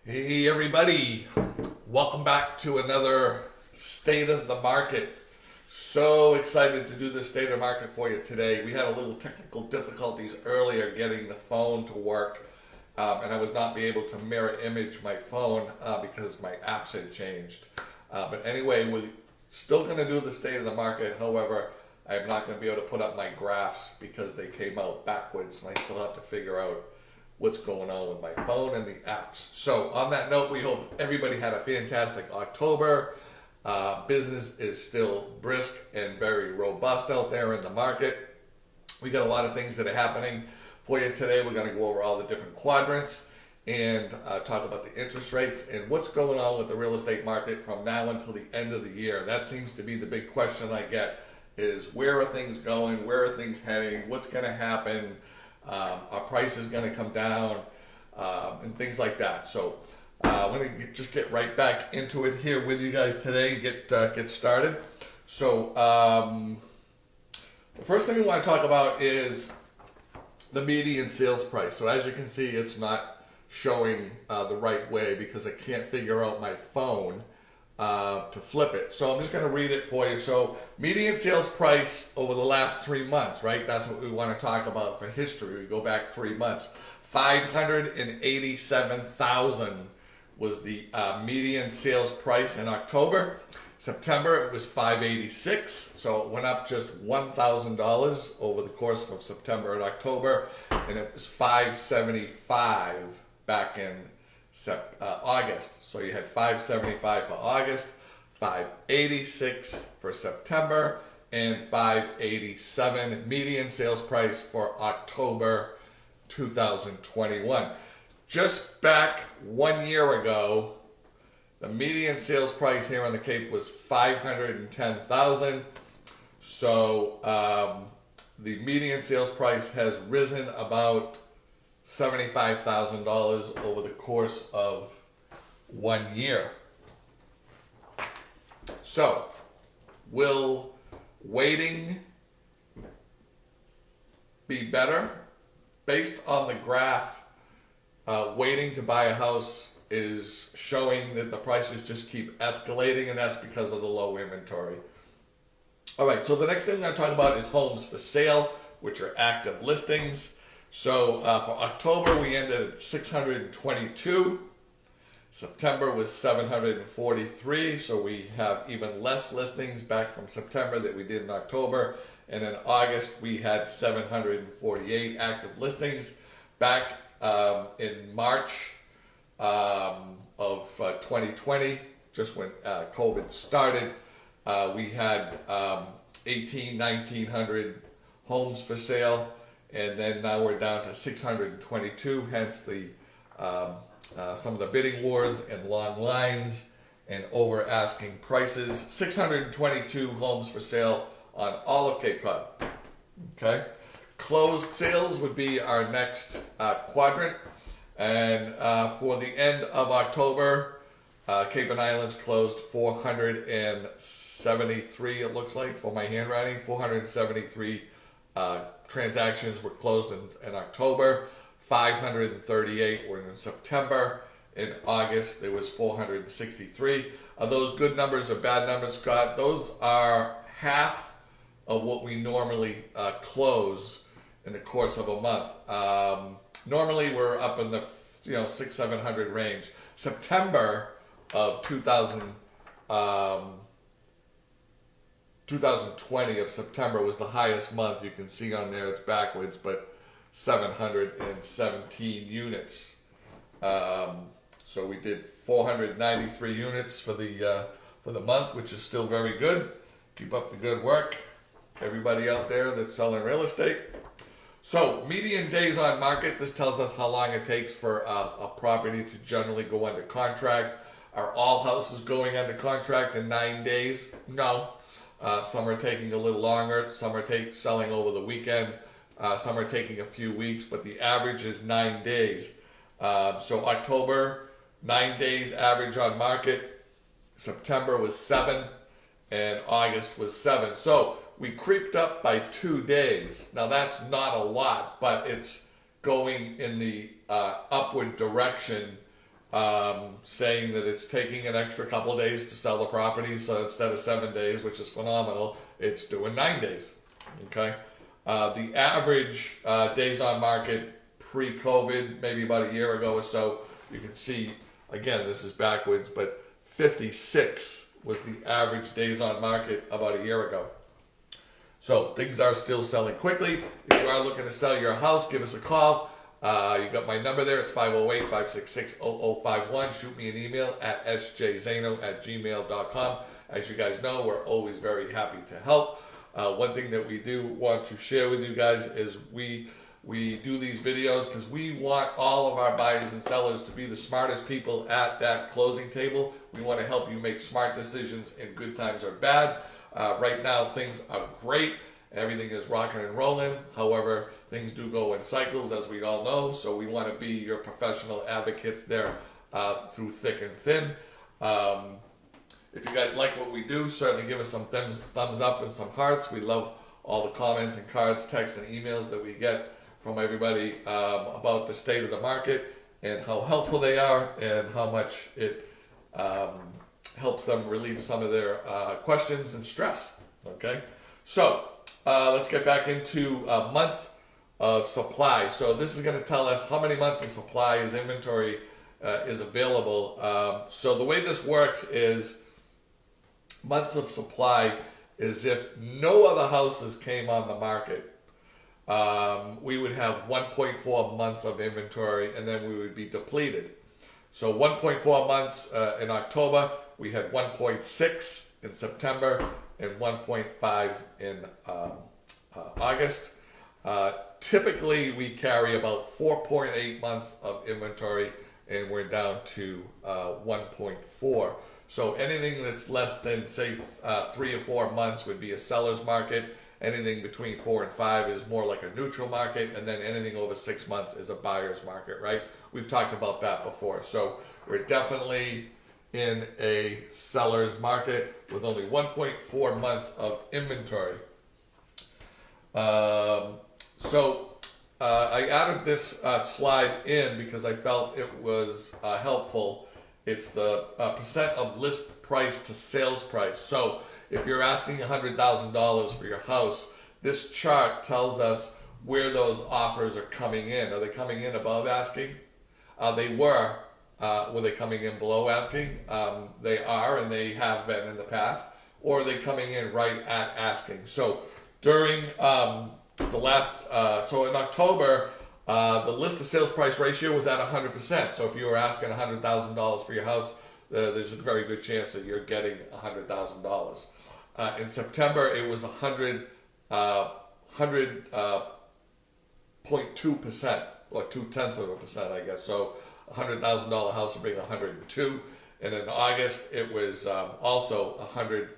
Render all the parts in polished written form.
Hey everybody, welcome back to another State of the Market. So excited to do this State of the Market for you today. We had a little technical difficulties earlier getting the phone to work, and I was not be able to mirror image my phone because my apps had changed. But anyway, we're still going to do the State of the Market. However, I'm not going to be able to put up my graphs because they came out backwards, and I still have to figure out what's going on with my phone and the apps. So on that note, we hope everybody had a fantastic October. Business is still brisk and very robust out there in the market. We got a lot of things that are happening for you today. We're going to go over all the different quadrants and talk about the interest rates and what's going on with the real estate market from now until the end of the year. That seems to be the big question I get is where are things going? Where are things heading? What's going to happen? Our price is going to come down and things like that. So I'm going to just get right back into it here with you guys today and get started. So the first thing we want to talk about is the median sales price. So as you can see, it's not showing the right way because I can't figure out my phone to flip it. So I'm just going to read it for you. So median sales price over the last 3 months, right? That's what we want to talk about for history. We go back 3 months. 587,000 was the median sales price in October. September, it was 586. So it went up just $1,000 over the course of September and October. And it was 575 back in August. So you had 575 for August, 586 for September, and 587 median sales price for October 2021. Just back 1 year ago, the median sales price here on the Cape was 510,000. So the median sales price has risen about $75,000 over the course of 1 year. So, will waiting be better? Based on the graph, waiting to buy a house is showing that the prices just keep escalating, and that's because of the low inventory. All right, so the next thing we're going to talk about is homes for sale, which are active listings. So for October, we ended at 622. September was 743, so we have even less listings back from September that we did in October. And in August, we had 748 active listings. Back in March of 2020, just when COVID started, we had 1,900 homes for sale. And then now we're down to 622, hence the some of the bidding wars and long lines and over asking prices. 622 homes for sale on all of Cape Cod. Okay, closed sales would be our next quadrant, and for the end of October, Cape and Islands closed 473. It looks like for my handwriting, 473. Transactions were closed in October, 538 were in September. In August, there was 463. Are those good numbers or bad numbers, Scott? Those are half of what we normally close in the course of a month. Normally, we're up in the 600-700 range. September of 2020 of September was the highest month. You can see on there, it's backwards, but 717 units. So we did 493 units for the month, which is still very good. Keep up the good work, everybody out there that's selling real estate. So median days on market, this tells us how long it takes for a property to generally go under contract. Are all houses going under contract in 9 days? No. Some are taking a little longer. Some are selling over the weekend. Some are taking a few weeks, but the average is 9 days. So October, 9 days average on market. September was 7, and August was 7. So we creeped up by 2 days. Now that's not a lot, but it's going in the upward direction saying that it's taking an extra couple of days to sell the property. So instead of 7 days, which is phenomenal, it's doing 9 days. Okay. The average days on market pre-COVID, maybe about a year ago or so, you can see, again, this is backwards, but 56 was the average days on market about a year ago. So things are still selling quickly. If you are looking to sell your house, give us a call. You got my number there. It's 508-566-0051. Shoot me an email at sjzano@gmail.com. As you guys know, we're always very happy to help. One thing that we do want to share with you guys is we do these videos because we want all of our buyers and sellers to be the smartest people at that closing table. We want to help you make smart decisions in good times or bad. Right now, things are great. Everything is rocking and rolling. However, things do go in cycles, as we all know. So we want to be your professional advocates there through thick and thin. If you guys like what we do, certainly give us some thumbs up and some hearts. We love all the comments and cards, texts, and emails that we get from everybody about the state of the market and how helpful they are and how much it helps them relieve some of their questions and stress. Okay, so let's get back into months of supply. So this is going to tell us how many months of supply is inventory is available. So the way this works is months of supply is if no other houses came on the market, we would have 1.4 months of inventory and then we would be depleted. So 1.4 months in October, we had 1.6 in September and 1.5 in August. Typically, we carry about 4.8 months of inventory and we're down to 1.4. So anything that's less than, say, 3 or 4 months would be a seller's market. Anything between 4 and 5 is more like a neutral market. And then anything over 6 months is a buyer's market, right? We've talked about that before. So we're definitely in a seller's market with only 1.4 months of inventory. I added this slide in because I felt it was helpful. It's the percent of list price to sales price. So if you're asking $100,000 for your house, this chart tells us where those offers are coming in. Are they coming in above asking? Were they coming in below asking? They are, and they have been in the past. Or are they coming in right at asking? So during the last, so in October, the list to sales price ratio was at 100%. So if you were asking $100,000 for your house, there's a very good chance that you're getting $100,000. In September, it was 100.2%, or 0.2%, I guess. So $100,000 house would be 102. And in August, it was also 100%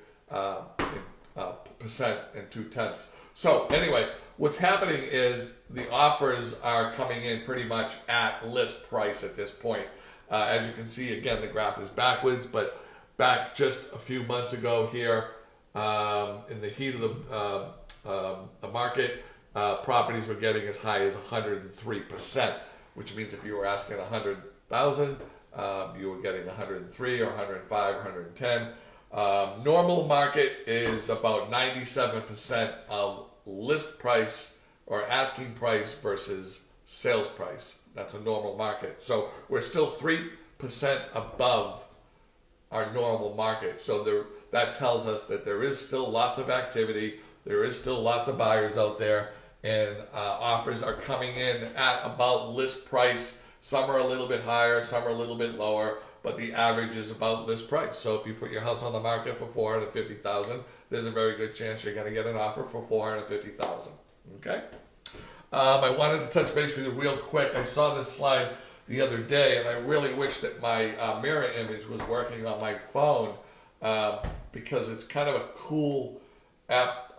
and 0.2. So anyway, what's happening is the offers are coming in pretty much at list price at this point. As you can see, again, the graph is backwards, but back just a few months ago here, in the heat of the market, properties were getting as high as 103%, which means if you were asking 100,000, you were getting 103 or 105 or 110. Normal market is about 97% of list price or asking price versus sales price. That's a normal market. So we're still 3% above our normal market. So that tells us that there is still lots of activity. There is still lots of buyers out there, and offers are coming in at about list price. Some are a little bit higher, some are a little bit lower, but the average is about list price. So if you put your house on the market for $450,000, there's a very good chance you're going to get an offer for $450,000. Okay. I wanted to touch base with you real quick. I saw this slide the other day, and I really wish that my mirror image was working on my phone because it's kind of a cool app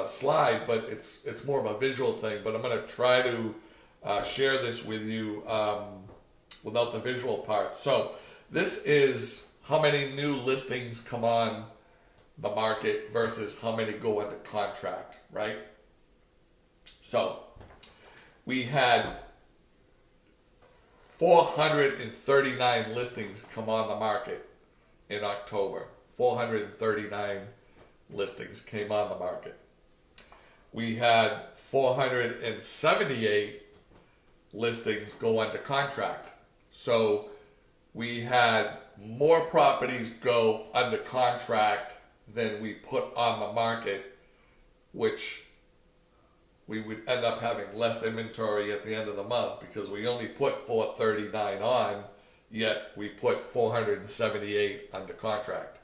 slide, but it's more of a visual thing. But I'm going to try to share this with you without the visual part. So this is how many new listings come on the market versus how many go under contract, right? So we had 439 listings come on the market in October. 439 listings came on the market. We had 478 listings go under contract. So we had more properties go under contract than we put on the market, which we would end up having less inventory at the end of the month because we only put 439 on, yet we put 478 under contract.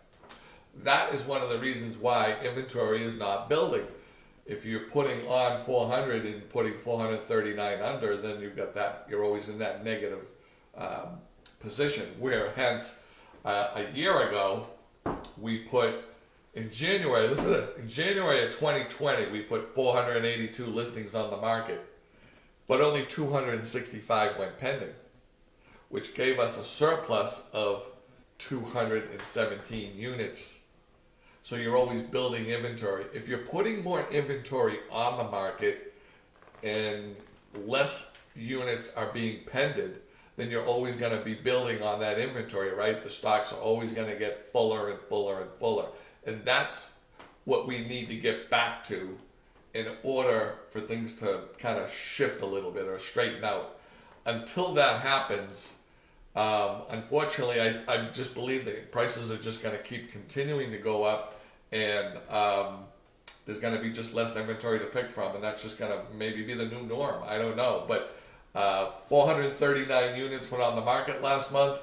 That is one of the reasons why inventory is not building. If you're putting on 400 and putting 439 under, then you've got that, you're always in that negative position. Where hence, a year ago, we put, in January, listen to this, in January of 2020, we put 482 listings on the market, but only 265 went pending, which gave us a surplus of 217 units. So you're always building inventory. If you're putting more inventory on the market and less units are being pended, then you're always going to be building on that inventory, right? The stocks are always going to get fuller and fuller and fuller. And that's what we need to get back to in order for things to kind of shift a little bit or straighten out. Until that happens, unfortunately, I just believe that prices are just going to keep continuing to go up, and there's going to be just less inventory to pick from, and that's just going to maybe be the new norm. I don't know. But 439 units went on the market last month,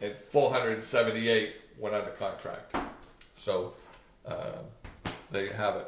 and 478 went under contract. So there you have it.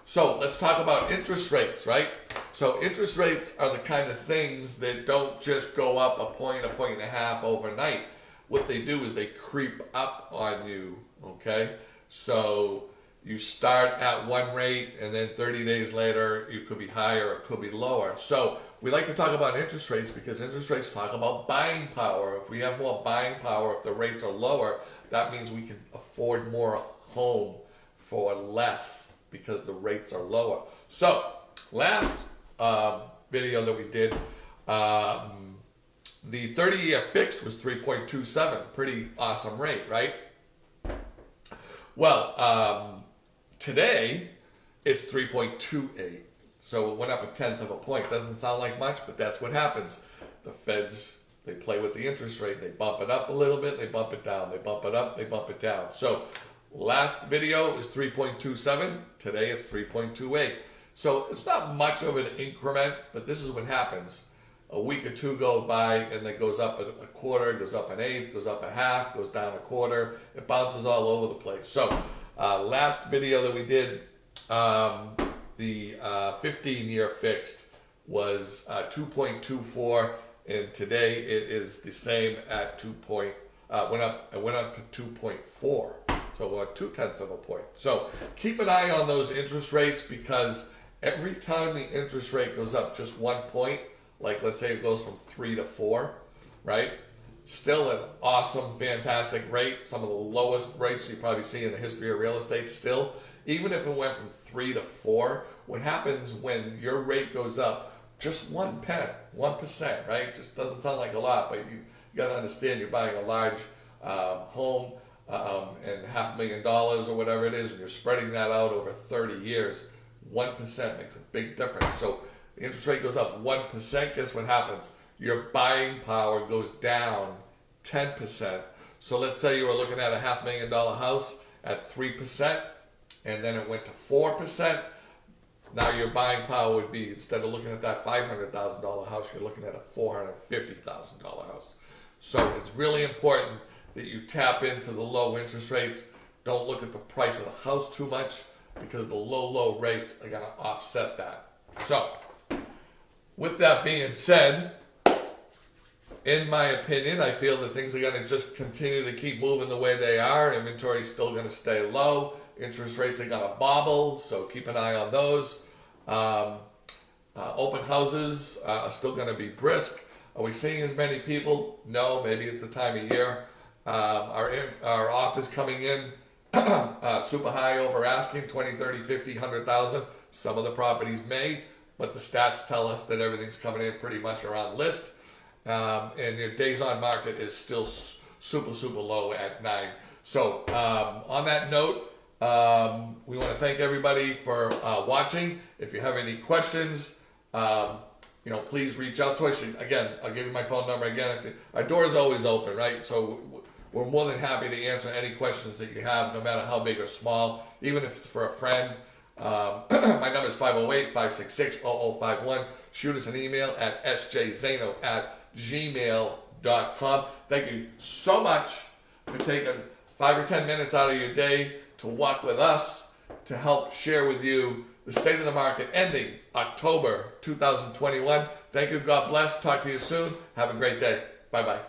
So let's talk about interest rates, right? So interest rates are the kind of things that don't just go up a point and a half overnight. What they do is they creep up on you, okay? So you start at one rate and then 30 days later you could be higher or it could be lower. So we like to talk about interest rates because interest rates talk about buying power. If we have more buying power, if the rates are lower, that means we can afford more home for less because the rates are lower. So last video that we did, the 30-year fixed was 3.27, pretty awesome rate, right? Well, today it's 3.28, so it went up a tenth of a point. Doesn't sound like much, but that's what happens. The Feds, they play with the interest rate. They bump it up a little bit, they bump it down. They bump it up, they bump it down. So last video was 3.27. Today it's 3.28. So it's not much of an increment, but this is what happens. A week or two goes by and it goes up a quarter, goes up an eighth, goes up a half, goes down a quarter. It bounces all over the place. So last video that we did, the 15-year fixed was 2.24, and today it is the same at went up to 2.4. So we're 0.2 of a point. So keep an eye on those interest rates because every time the interest rate goes up just 1 point, like let's say it goes from 3 to 4, right? Still an awesome, fantastic rate. Some of the lowest rates you probably see in the history of real estate still. Even if it went from 3 to 4, what happens when your rate goes up just 1%, right? Just doesn't sound like a lot, but you got to understand you're buying a large home and $500,000 or whatever it is, and you're spreading that out over 30 years. 1% makes a big difference. So the interest rate goes up 1%, guess what happens? Your buying power goes down 10%. So let's say you were looking at a $500,000 house at 3%, and then it went to 4%. Now your buying power would be, instead of looking at that $500,000 house, you're looking at a $450,000 house. So it's really important that you tap into the low interest rates. Don't look at the price of the house too much because the low rates are going to offset that. So with that being said, in my opinion, I feel that things are going to just continue to keep moving the way they are. Inventory is still going to stay low. Interest rates are going to bobble, so keep an eye on those. Open houses are still going to be brisk. Are we seeing as many people? No, maybe it's the time of year. Our offers coming in super high over asking, 20, 30, 50, 100,000. Some of the properties may, but the stats tell us that everything's coming in pretty much around list. and your days on market is still super, super low at 9. So on that note, we want to thank everybody for watching. If you have any questions, please reach out to us. Again, I'll give you my phone number again. Our door is always open, right? So we're more than happy to answer any questions that you have, no matter how big or small, even if it's for a friend. My number is 508-566-0051. Shoot us an email at sjzano@gmail.com. Thank you so much for taking 5 or 10 minutes out of your day to walk with us to help share with you the state of the market ending October 2021. Thank you. God bless. Talk to you soon. Have a great day. Bye-bye.